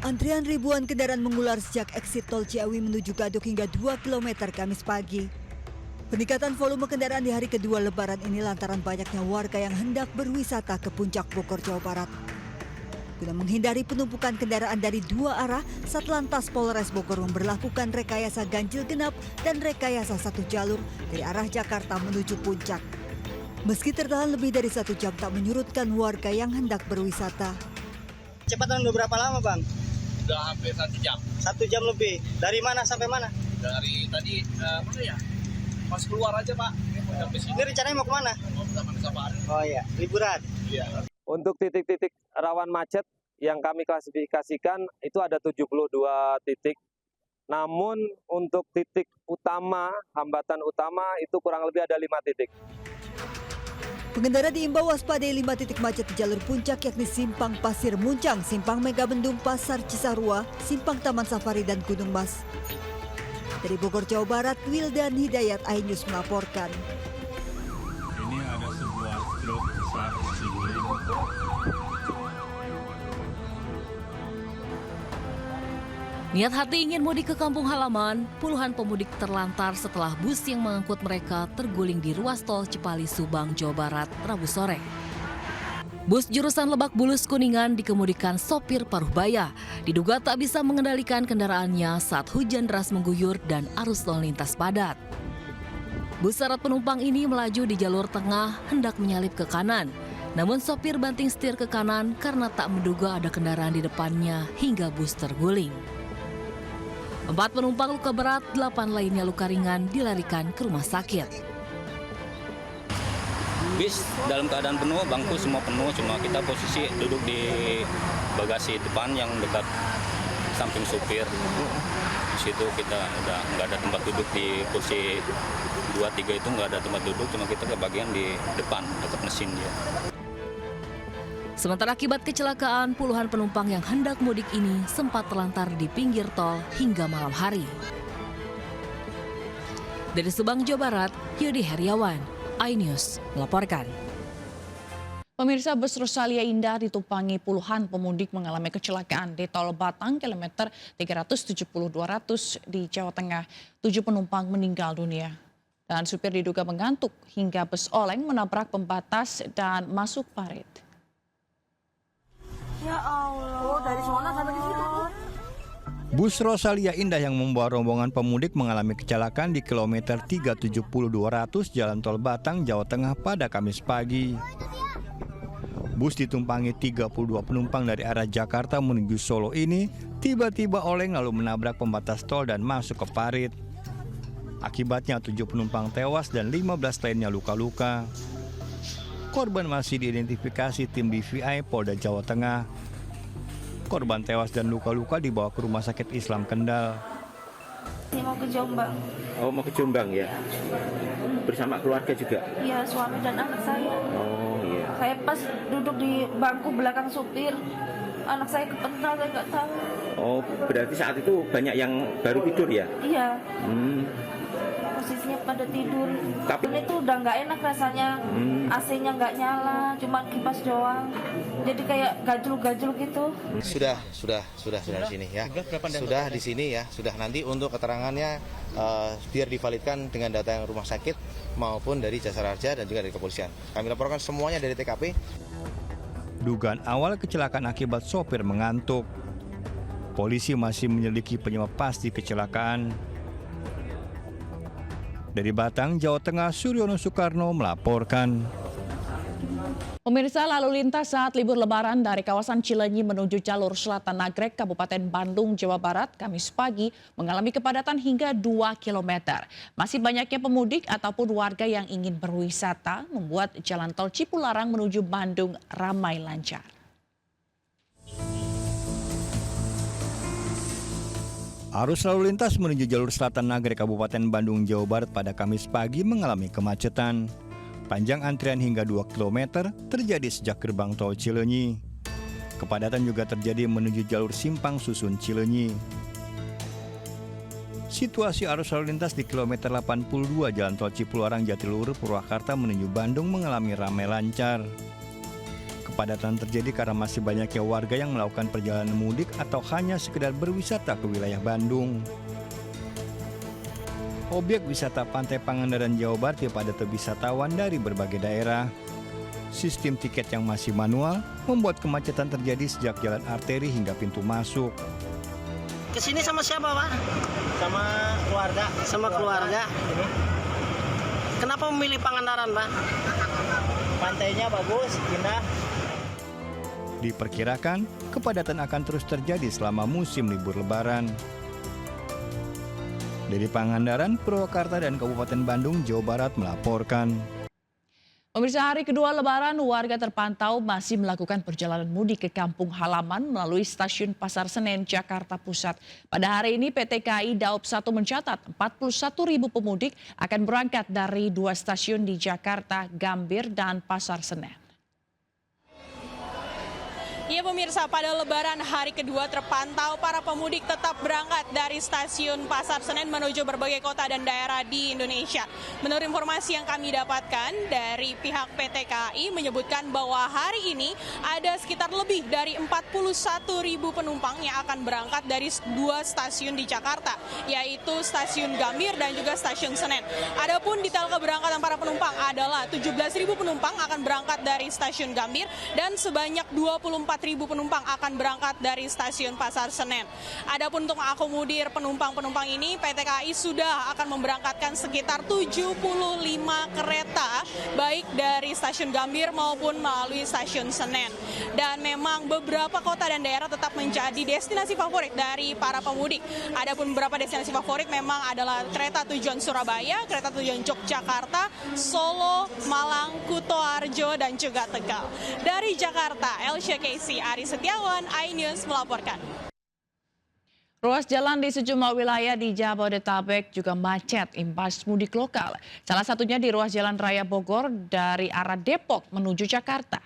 Antrian ribuan kendaraan mengular sejak eksit tol Ciawi menuju Gadok hingga 2 km Kamis pagi. Peningkatan volume kendaraan di hari kedua Lebaran ini lantaran banyaknya warga yang hendak berwisata ke Puncak Bogor, Jawa Barat. Guna menghindari penumpukan kendaraan dari dua arah, Satlantas Polres Bogor memberlakukan rekayasa ganjil genap dan rekayasa satu jalur dari arah Jakarta menuju Puncak. Meski tertahan lebih dari 1 jam, tak menyurutkan warga yang hendak berwisata. Cepatan udah berapa lama, Bang? Udah hampir 1 jam. 1 jam lebih. Dari mana sampai mana? Dari tadi mana ya? Pas keluar aja, Pak. Sampai sini. Ini rencananya mau kemana? Mau sama Safari. Oh iya, liburan. Iya. Untuk titik-titik rawan macet yang kami klasifikasikan itu ada 72 titik. Namun untuk titik utama, hambatan utama itu kurang lebih ada 5 titik. Pengendara diimbau waspadai 5 titik macet di jalur puncak, yakni Simpang Pasir Muncang, Simpang Megabendung, Pasar Cisarua, Simpang Taman Safari, dan Gunung Mas. Dari Bogor, Jawa Barat, Wildan Hidayat, iNews melaporkan. Ini ada sebuah truk besar Ciguling. Niat hati ingin mudik ke kampung halaman, puluhan pemudik terlantar setelah bus yang mengangkut mereka terguling di ruas tol Cipali Subang, Jawa Barat, Rabu sore. Bus jurusan Lebak Bulus Kuningan dikemudikan sopir paruh baya. Diduga tak bisa mengendalikan kendaraannya saat hujan deras mengguyur dan arus lalu lintas padat. Bus syarat penumpang ini melaju di jalur tengah hendak menyalip ke kanan. Namun sopir banting setir ke kanan karena tak menduga ada kendaraan di depannya hingga bus terguling. 4 penumpang luka berat, 8 lainnya luka ringan dilarikan ke rumah sakit. Bis dalam keadaan penuh, bangku semua penuh, cuma kita posisi duduk di bagasi depan yang dekat samping supir. Di situ kita udah nggak ada tempat duduk di kursi 2-3 itu nggak ada tempat duduk, cuma kita ke bagian di depan dekat mesin dia. Sementara akibat kecelakaan, puluhan penumpang yang hendak mudik ini sempat terlantar di pinggir tol hingga malam hari. Dari Subang, Jawa Barat, Yudi Heriawan, iNews melaporkan. Pemirsa, bus Rosalia Indah ditumpangi puluhan pemudik mengalami kecelakaan di tol Batang kilometer 370-200 di Jawa Tengah. 7 penumpang meninggal dunia. Dan supir diduga mengantuk hingga bus oleng menabrak pembatas dan masuk parit. Ya Allah. Oh, dari sana sampai ke situ tuh. Bus Rosalia Indah yang membawa rombongan pemudik mengalami kecelakaan di kilometer 370-200 Jalan Tol Batang, Jawa Tengah pada Kamis pagi. Bus ditumpangi 32 penumpang dari arah Jakarta menuju Solo ini tiba-tiba oleng lalu menabrak pembatas tol dan masuk ke parit. Akibatnya 7 penumpang tewas dan 15 lainnya luka-luka. Korban masih diidentifikasi tim DVI Polda Jawa Tengah. Korban tewas dan luka-luka dibawa ke Rumah Sakit Islam Kendal. Ini mau ke Jombang. Oh, mau ke Jombang ya? Bersama keluarga juga? Iya, suami dan anak saya. Oh iya. Saya pas duduk di bangku belakang supir. Anak saya kepental, saya nggak tahu. Oh, berarti saat itu banyak yang baru tidur ya? Iya. Posisinya pada tidur. Tapi ini tuh udah nggak enak rasanya. AC-nya nggak nyala, cuma kipas doang. Jadi kayak gajul-gajul gitu. Sudah di sini ya. Sudah di sini ya. Sudah nanti untuk keterangannya biar divalidkan dengan data yang rumah sakit maupun dari Jasara Harja dan juga dari kepolisian. Kami laporkan semuanya dari TKP. Dugaan awal kecelakaan akibat sopir mengantuk. Polisi masih menyelidiki penyebab pasti kecelakaan. Dari Batang, Jawa Tengah, Suryono Soekarno melaporkan. Pemirsa, lalu lintas saat libur Lebaran dari kawasan Cileunyi menuju jalur Selatan Nagrek, Kabupaten Bandung, Jawa Barat, Kamis pagi mengalami kepadatan hingga 2 km. Masih banyaknya pemudik ataupun warga yang ingin berwisata membuat jalan tol Cipularang menuju Bandung ramai lancar. Arus lalu lintas menuju jalur Selatan Nagrek, Kabupaten Bandung, Jawa Barat pada Kamis pagi mengalami kemacetan. Panjang antrian hingga 2 km terjadi sejak gerbang tol Cileunyi. Kepadatan juga terjadi menuju jalur Simpang Susun Cileunyi. Situasi arus lalu lintas di kilometer 82 Jalan Tol Cipularang Jatiluhur Purwakarta menuju Bandung mengalami ramai lancar. Kepadatan terjadi karena masih banyaknya warga yang melakukan perjalanan mudik atau hanya sekedar berwisata ke wilayah Bandung. Objek wisata Pantai Pangandaran Jawa Barat dipadati wisatawan dari berbagai daerah. Sistem tiket yang masih manual membuat kemacetan terjadi sejak jalan arteri hingga pintu masuk. Kesini sama siapa, Pak? Sama keluarga. Sama keluarga. Kenapa memilih Pangandaran, Pak? Pantainya bagus, indah. Diperkirakan kepadatan akan terus terjadi selama musim libur Lebaran. Dari Pangandaran, Purwakarta, dan Kabupaten Bandung, Jawa Barat melaporkan. Pemirsa, hari kedua Lebaran, warga terpantau masih melakukan perjalanan mudik ke kampung halaman melalui stasiun Pasar Senen, Jakarta Pusat. Pada hari ini PT KAI Daob 1 mencatat 41.000 pemudik akan berangkat dari 2 stasiun di Jakarta, Gambir, dan Pasar Senen. Ya pemirsa, pada Lebaran hari kedua terpantau para pemudik tetap berangkat dari stasiun Pasar Senen menuju berbagai kota dan daerah di Indonesia. Menurut informasi yang kami dapatkan dari pihak PT KAI menyebutkan bahwa hari ini ada sekitar lebih dari 41.000 penumpang yang akan berangkat dari 2 stasiun di Jakarta, yaitu stasiun Gambir dan juga stasiun Senen. Adapun detail keberangkatan para penumpang adalah 17.000 penumpang akan berangkat dari stasiun Gambir dan sebanyak 24.000 penumpang akan berangkat dari stasiun Pasar Senen. Adapun untuk mengakomodir penumpang-penumpang ini, PT KAI sudah akan memberangkatkan sekitar 75 kereta, baik dari stasiun Gambir maupun melalui stasiun Senen. Dan memang beberapa kota dan daerah tetap menjadi destinasi favorit dari para pemudik. Adapun beberapa destinasi favorit memang adalah kereta tujuan Surabaya, kereta tujuan Yogyakarta, Solo, Malang, Kutoarjo, dan juga Tegal. Dari Jakarta, Elsha Casey, Ari Setiawan, iNews melaporkan. Ruas jalan di sejumlah wilayah di Jabodetabek juga macet imbas mudik lokal. Salah satunya di ruas jalan Raya Bogor dari arah Depok menuju Jakarta.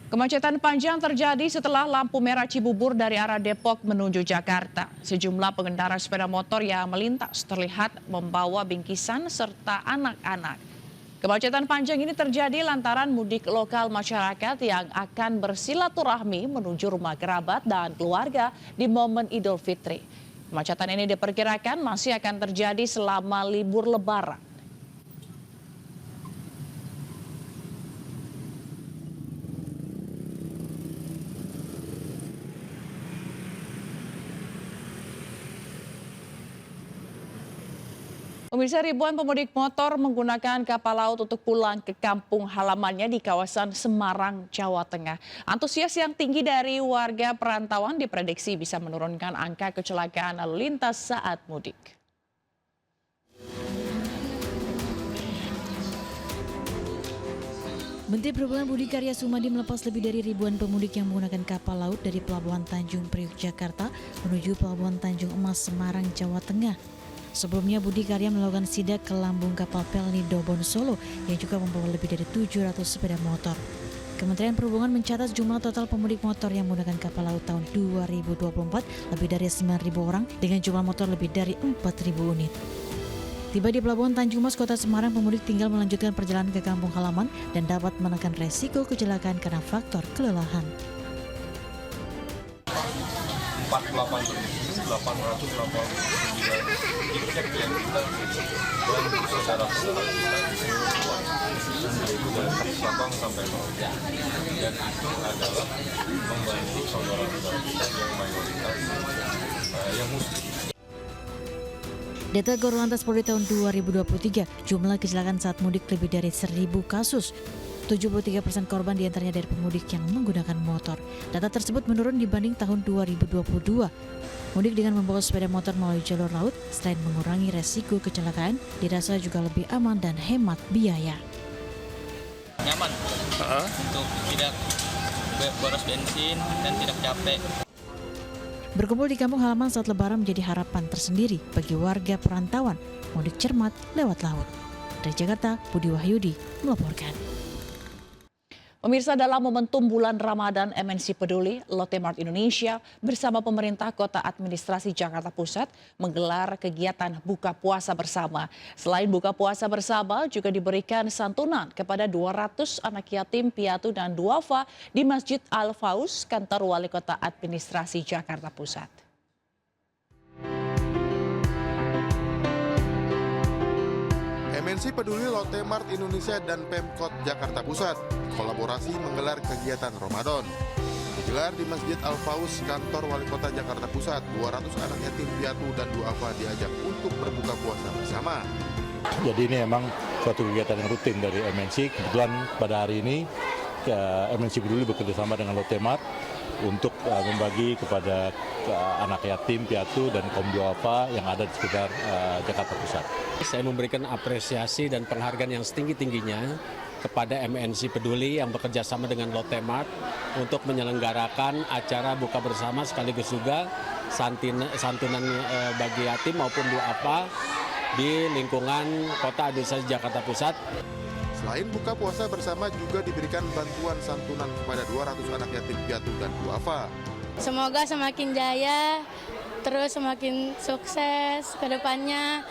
Kemacetan panjang terjadi setelah lampu merah Cibubur dari arah Depok menuju Jakarta. Sejumlah pengendara sepeda motor yang melintas terlihat membawa bingkisan serta anak-anak. Kemacetan panjang ini terjadi lantaran mudik lokal masyarakat yang akan bersilaturahmi menuju rumah kerabat dan keluarga di momen Idul Fitri. Kemacetan ini diperkirakan masih akan terjadi selama libur Lebaran. Pemirsa, ribuan pemudik motor menggunakan kapal laut untuk pulang ke kampung halamannya di kawasan Semarang, Jawa Tengah. Antusias yang tinggi dari warga perantauan diprediksi bisa menurunkan angka kecelakaan lalu lintas saat mudik. Menteri Perhubungan Budi Karya Sumadi melepas lebih dari ribuan pemudik yang menggunakan kapal laut dari Pelabuhan Tanjung Priok, Jakarta menuju Pelabuhan Tanjung Emas, Semarang, Jawa Tengah. Sebelumnya Budi Karya melakukan sidak ke lambung kapal Pelni Dobon Solo yang juga membawa lebih dari 700 sepeda motor. Kementerian Perhubungan mencatat jumlah total pemudik motor yang menggunakan kapal laut tahun 2024 lebih dari 9.000 orang dengan jumlah motor lebih dari 4.000 unit. Tiba di Pelabuhan Tanjung Mas, Kota Semarang, pemudik tinggal melanjutkan perjalanan ke kampung halaman dan dapat menekan resiko kecelakaan karena faktor kelelahan. 889 tiket yang kita dan saudara-saudara kita dari Sabang sampai Merauke, dan itu adalah membantu saudara-saudara kita yang mayoritas yang muslim. Data Korlantas Polri tahun 2023, jumlah kecelakaan saat mudik lebih dari 1.000 kasus. 73% korban diantaranya dari pemudik yang menggunakan motor. Data tersebut menurun dibanding tahun 2022. Mudik dengan membawa sepeda motor melalui jalur laut, selain mengurangi resiko kecelakaan, dirasa juga lebih aman dan hemat biaya. Nyaman untuk tidak boros bensin dan tidak capek. Berkumpul di kampung halaman saat Lebaran menjadi harapan tersendiri bagi warga perantauan mudik cermat lewat laut. Dari Jakarta, Budi Wahyudi melaporkan. Pemirsa, dalam momentum bulan Ramadan, MNC Peduli, Lotte Mart Indonesia bersama pemerintah Kota Administrasi Jakarta Pusat menggelar kegiatan buka puasa bersama. Selain buka puasa bersama, juga diberikan santunan kepada 200 anak yatim piatu dan duafa di Masjid Al-Faus, kantor Wali Kota Administrasi Jakarta Pusat. MNC Peduli, Lotte Mart Indonesia dan Pemkot Jakarta Pusat kolaborasi menggelar kegiatan Ramadan. Digelar di Masjid Al-Faus, kantor Wali Kota Jakarta Pusat, 200 anak yatim piatu dan duafa diajak untuk berbuka puasa bersama. Jadi ini memang suatu kegiatan yang rutin dari MNC. Kebetulan pada hari ini MNC Peduli bekerjasama dengan Lotte Mart untuk membagi kepada anak yatim piatu dan kaum duafa yang ada di sekitar Jakarta Pusat. Saya memberikan apresiasi dan penghargaan yang setinggi-tingginya kepada MNC Peduli yang bekerja sama dengan Lotte Mart untuk menyelenggarakan acara buka bersama sekaligus juga santunan bagi yatim maupun duafa di lingkungan Kota Administrasi Jakarta Pusat. Selain buka puasa bersama juga diberikan bantuan santunan kepada 200 anak yatim piatu dan duafa. Semoga semakin jaya, terus semakin sukses ke depannya,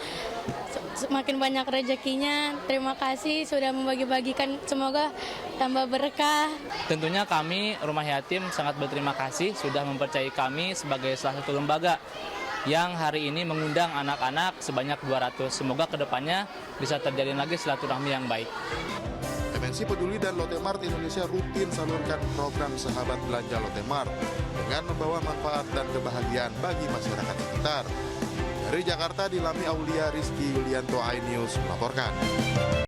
semakin banyak rezekinya. Terima kasih sudah membagi-bagikan, semoga tambah berkah. Tentunya kami Rumah Yatim sangat berterima kasih sudah mempercayai kami sebagai salah satu lembaga yang hari ini mengundang anak-anak sebanyak 200. Semoga kedepannya bisa terjalin lagi silaturahmi yang baik. MNC Peduli dan Lotte Mart Indonesia rutin salurkan program Sahabat Belanja Lotte Mart dengan membawa manfaat dan kebahagiaan bagi masyarakat sekitar. Dari Jakarta, Dilami Aulia, Rizky Yulianto, iNews melaporkan.